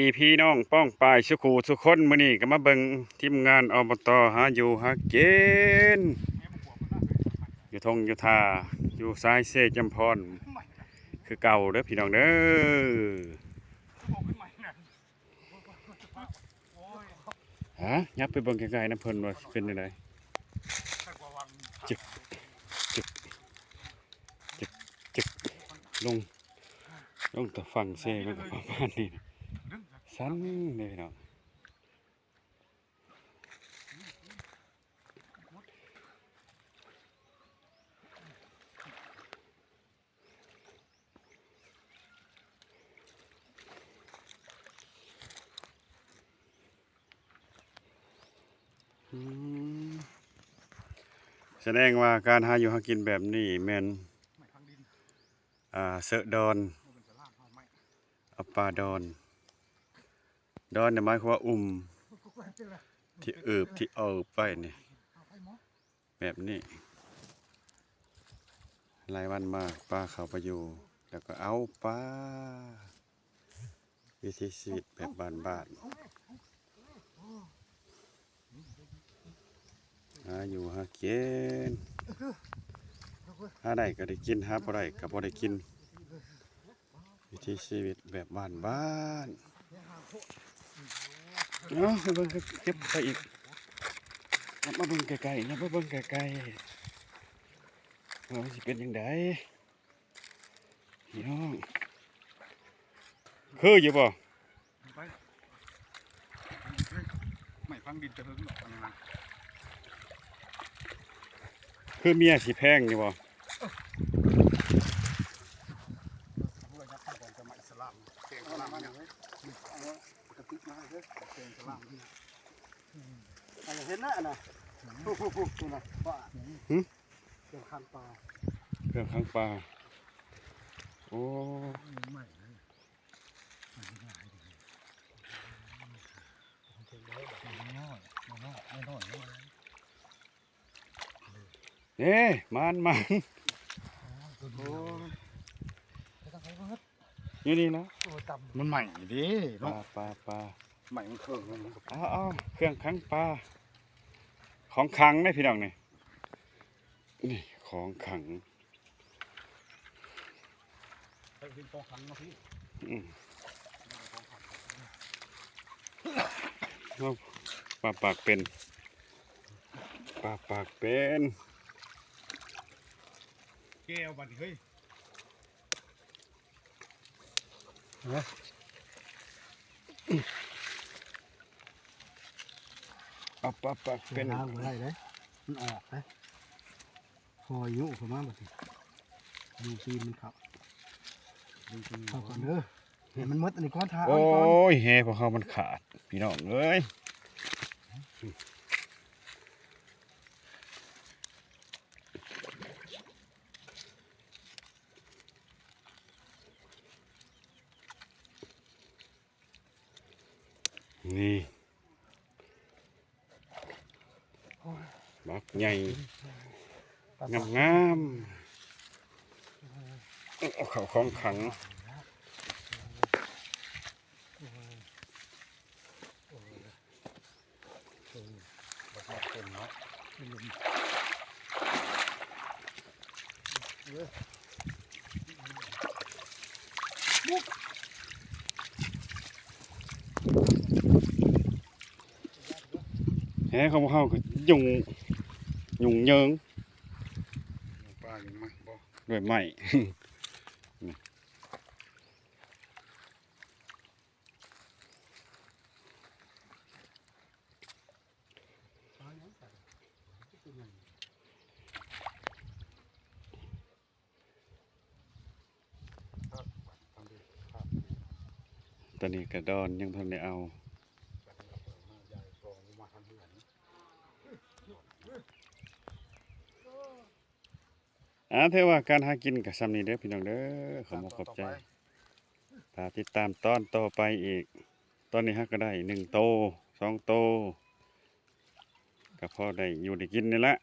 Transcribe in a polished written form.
มีพี่น้องป้องปายสุขูสุคนมื้อนี้ก็มาเบิ่งทีมงานอบตหาอยู่หากินอยู่ทงอยู่ทาอยู่ซ้ายเซจำพรคือเก่าเด้อพี่น้องเด้อฮะยับไปเบิ่งไกลๆนะเพิ่นว่าสิเป็นจังไดจึกจึกจึกจึกลงแต่ฝั่งเซมันก็ประมาณนี้สั้นเลยพี่น้องแสดงว่าการหาอยู่หากินแบบนี้แม่นเสอะดอนเอาปลาดอนเนี่ยหมายความว่าที่ที่เอาไปนี่แบบนี้รายวันมาปลาเขาไปอยู่แล้วก็เอาปลาวิถีชีวิตแบบบ้านๆหาอยู่หากินหาได้ก็ได้กินหาบ่ได้ก็บ่ได้กินวิถีชีวิตแบบบ้านๆเอาไปเบิ่งเก็บไปอีกมาเบิ่งไกลๆนะมาเบิ่งไกลๆว่าสิเป็นจังไดพี่น้องคืออยู่บ่ไม่ฟังดินจะหึงหรอกอันนี้นะคือเมียสิแพงอยู่บ่เห็นนะนะผู้นี่นะว่าเครื่องข้างปลาเครื่องข้างปลาโอ้เอ๊ะมันอยู่นี่นะมันใหม่ดิ ปลาใหม่มันเครื่องมันเอาเครื่องขังปลาของขังได้พี่น้องนี่ของขังเป็นของขังนะพี่ปลาปากเป็นแก้วบัดเฮ้ยเอาปลาปากเป็นน้ำอะไรเลยมันออกนะคอยยุ่งเข้ามาบัดนี้ดูปีนมันเข้าก่อนเด้อเห็นมันมดอันนี้ก้อนท้าโอ้ยเฮ้พอเขามันขาดพี่น้องเอ้ยนี่บักใหญ่งามเอาเขาของขังแฮ่เขาก็ยุงเยิงปลาอย่างมั้งบ่ด้วยไม้ตอนนี้กระดอนยังทำได้เอาเทว่าการหากินกับซ้ำนี้เด้อพี่น้องเด้อขอบใจถ้าติดตามตอนต่อไปอีกตอนนี้ฮักก็ได้1 โต 2 โตก็พอได้อยู่ได้กินนี่แหละ